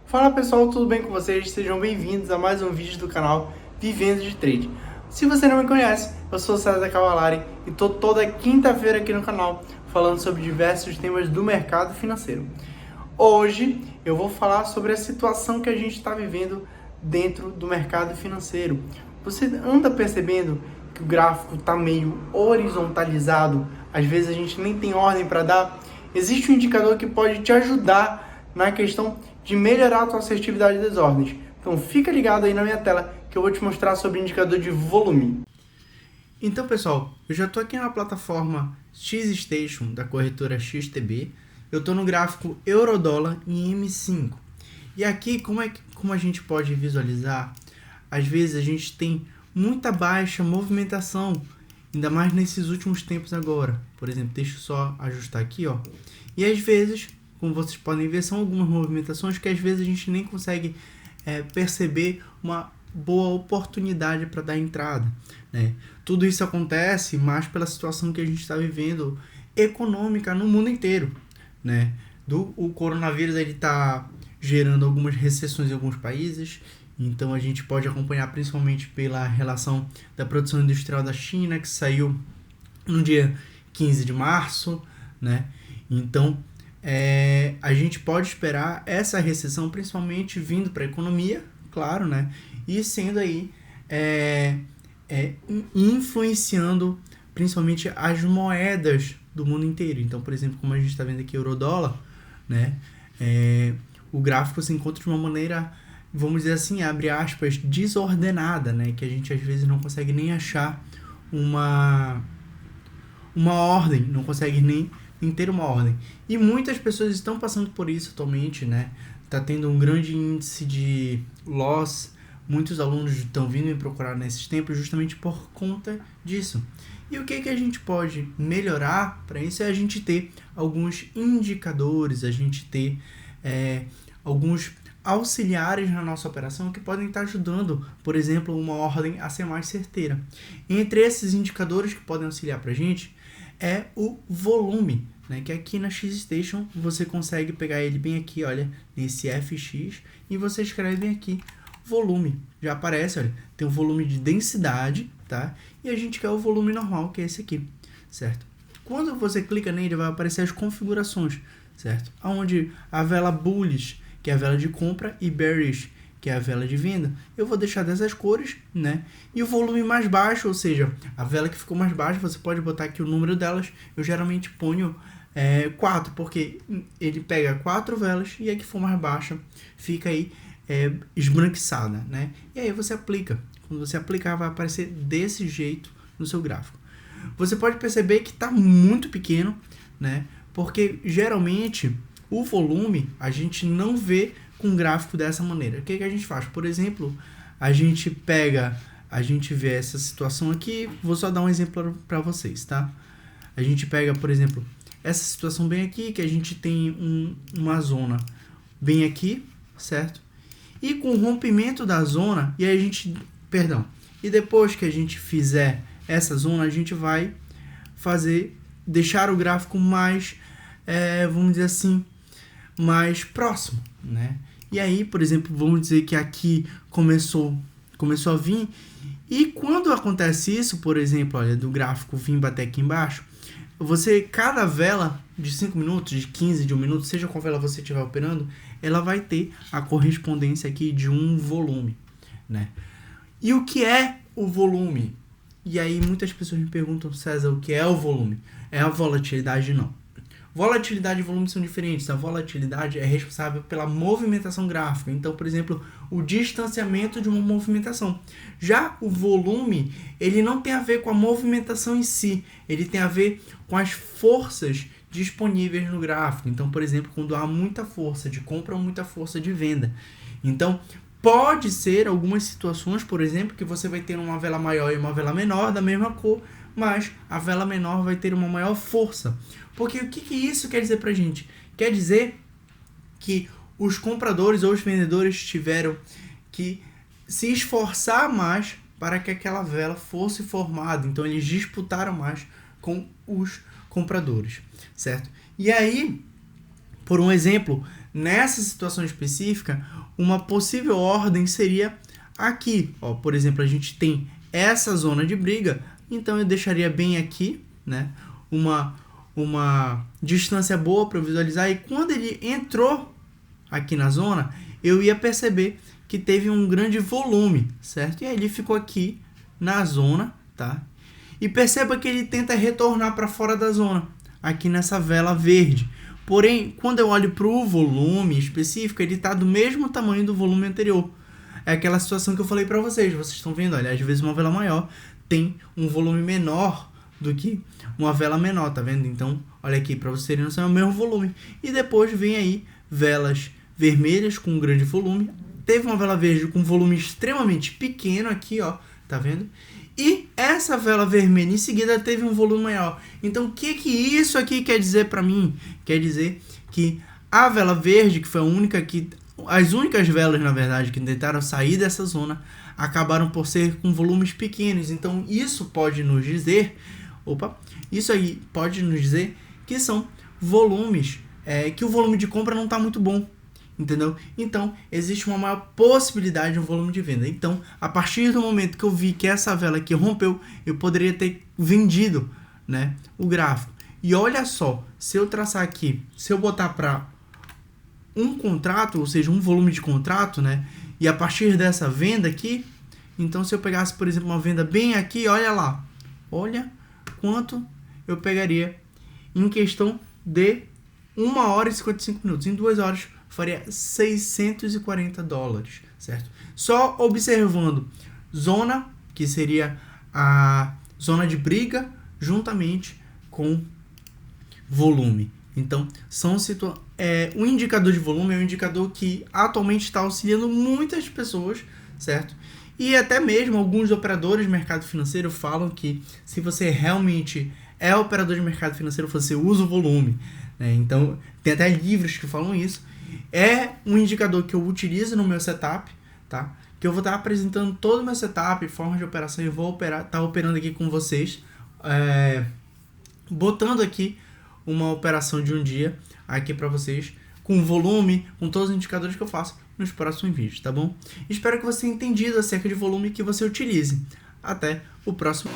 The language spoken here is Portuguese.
Fala pessoal, tudo bem com vocês? Sejam bem-vindos a mais um vídeo do canal Vivendo de Trade. Se você não me conhece, eu sou César Cavalari e estou toda quinta-feira aqui no canal falando sobre diversos temas do mercado financeiro. Hoje eu vou falar sobre a situação que a gente está vivendo dentro do mercado financeiro. Você anda percebendo que o gráfico está meio horizontalizado? Às vezes a gente nem tem ordem para dar. Existe um indicador que pode te ajudar na questão de melhorar a tua assertividade das ordens. Então fica ligado aí na minha tela que eu vou te mostrar sobre o indicador de volume. Então pessoal, eu já estou aqui na plataforma XStation da corretora XTB. Eu estou no gráfico Eurodólar em M5. E aqui como a gente pode visualizar, às vezes a gente tem muita baixa movimentação, ainda mais nesses últimos tempos agora. Por exemplo, deixa eu só ajustar aqui, ó. E às vezes, como vocês podem ver, são algumas movimentações que às vezes a gente nem consegue perceber uma boa oportunidade para dar entrada, né? Tudo isso acontece mais pela situação que a gente está vivendo econômica no mundo inteiro, né? O coronavírus está gerando algumas recessões em alguns países. Então a gente pode acompanhar principalmente pela relação da produção industrial da China, que saiu no dia 15 de março, né? Então a gente pode esperar essa recessão principalmente vindo para a economia, claro, né? E sendo aí influenciando principalmente as moedas do mundo inteiro. Então, por exemplo, como a gente está vendo aqui o Eurodólar, né? O gráfico se encontra de uma maneira, vamos dizer assim, abre aspas, desordenada, né? Que a gente às vezes não consegue nem achar uma ordem, não consegue nem ter uma ordem. E muitas pessoas estão passando por isso atualmente, né? Tá tendo um grande índice de loss, muitos alunos estão vindo me procurar nesses tempos justamente por conta disso. E o que a gente pode melhorar para isso é a gente ter alguns indicadores, a gente ter alguns auxiliares na nossa operação que podem estar ajudando, por exemplo, uma ordem a ser mais certeira. Entre esses indicadores que podem auxiliar para a gente é o volume, né? Que aqui na XStation você consegue pegar ele bem aqui, olha, nesse FX, e você escreve bem aqui volume. Já aparece, olha, tem o volume de densidade, tá? E a gente quer o volume normal, que é esse aqui, certo? Quando você clica nele, vai aparecer as configurações, certo? Onde a vela bullish, que é a vela de compra, e bearish, que é a vela de venda, eu vou deixar dessas cores, né? E o volume mais baixo, ou seja, a vela que ficou mais baixa, você pode botar aqui o número delas. Eu geralmente ponho 4, porque ele pega 4 velas e a que for mais baixa fica aí esbranquiçada, né? E aí você aplica. Quando você aplicar, vai aparecer desse jeito no seu gráfico. Você pode perceber que está muito pequeno, né? Porque geralmente o volume a gente não vê com gráfico dessa maneira. O que a gente faz? Por exemplo, a gente vê essa situação aqui. Vou só dar um exemplo para vocês, tá? A gente pega, por exemplo, essa situação bem aqui, que a gente tem uma zona bem aqui, certo? E com o rompimento da zona, e depois que a gente fizer essa zona, a gente vai deixar o gráfico mais, vamos dizer assim, mais próximo, né? E aí, por exemplo, vamos dizer que aqui começou a vir, e quando acontece isso, por exemplo, olha, do gráfico vir bater aqui embaixo, cada vela de 5 minutos, de 15, de 1 minuto, seja qual vela você estiver operando, ela vai ter a correspondência aqui de um volume, né? E o que é o volume? E aí muitas pessoas me perguntam, César, o que é o volume? É a volatilidade? Não. Volatilidade e volume são diferentes. A volatilidade é responsável pela movimentação gráfica. Então, por exemplo, o distanciamento de uma movimentação. Já o volume, ele não tem a ver com a movimentação em si. Ele tem a ver com as forças disponíveis no gráfico. Então, por exemplo, quando há muita força de compra ou muita força de venda. Então, pode ser algumas situações, por exemplo, que você vai ter uma vela maior e uma vela menor da mesma cor, mas a vela menor vai ter uma maior força. Porque o que isso quer dizer pra gente? Quer dizer que os compradores ou os vendedores tiveram que se esforçar mais para que aquela vela fosse formada. Então, eles disputaram mais com os compradores, certo? E aí, por um exemplo, nessa situação específica, uma possível ordem seria aqui. Ó, por exemplo, a gente tem essa zona de briga, então eu deixaria bem aqui, né, uma distância boa para visualizar, e quando ele entrou aqui na zona, eu ia perceber que teve um grande volume, certo? E aí ele ficou aqui na zona, tá? E perceba que ele tenta retornar para fora da zona, aqui nessa vela verde. Porém, quando eu olho para o volume específico, ele está do mesmo tamanho do volume anterior. É aquela situação que eu falei para vocês. Vocês estão vendo, olha, às vezes uma vela maior tem um volume menor do que uma vela menor, tá vendo? Então, olha aqui, para vocês terem noção, é o mesmo volume. E depois vem aí velas vermelhas com um grande volume. Teve uma vela verde com volume extremamente pequeno aqui, ó, tá vendo? E essa vela vermelha em seguida teve um volume maior. Então, o que isso aqui quer dizer para mim? Quer dizer que a vela verde, que foi a única que... As únicas velas, na verdade, que tentaram sair dessa zona, acabaram por ser com volumes pequenos. Então, isso pode nos dizer... Isso aí pode nos dizer que são volumes... que o volume de compra não está muito bom. Entendeu? Então, existe uma maior possibilidade de um volume de venda. Então, a partir do momento que eu vi que essa vela aqui rompeu, eu poderia ter vendido, né, o gráfico. E olha só, se eu traçar aqui, se eu botar para um contrato, ou seja, um volume de contrato, né, e a partir dessa venda aqui, então se eu pegasse, por exemplo, uma venda bem aqui, olha lá, olha quanto eu pegaria em questão de 1 hora e 55 minutos. Em 2 horas, faria $640, certo? Só observando zona, que seria a zona de briga, juntamente com volume. Então, o indicador de volume é um indicador que atualmente está auxiliando muitas pessoas, certo? E até mesmo alguns operadores de mercado financeiro falam que se você realmente é operador de mercado financeiro, você usa o volume, né? Então, tem até livros que falam isso. É um indicador que eu utilizo no meu setup, tá? Que eu vou estar apresentando todo o meu setup, forma de operação, e vou estar operando aqui com vocês, botando aqui uma operação de um dia aqui para vocês, com volume, com todos os indicadores que eu faço nos próximos vídeos, tá bom? Espero que você tenha entendido acerca de volume e que você utilize. Até o próximo.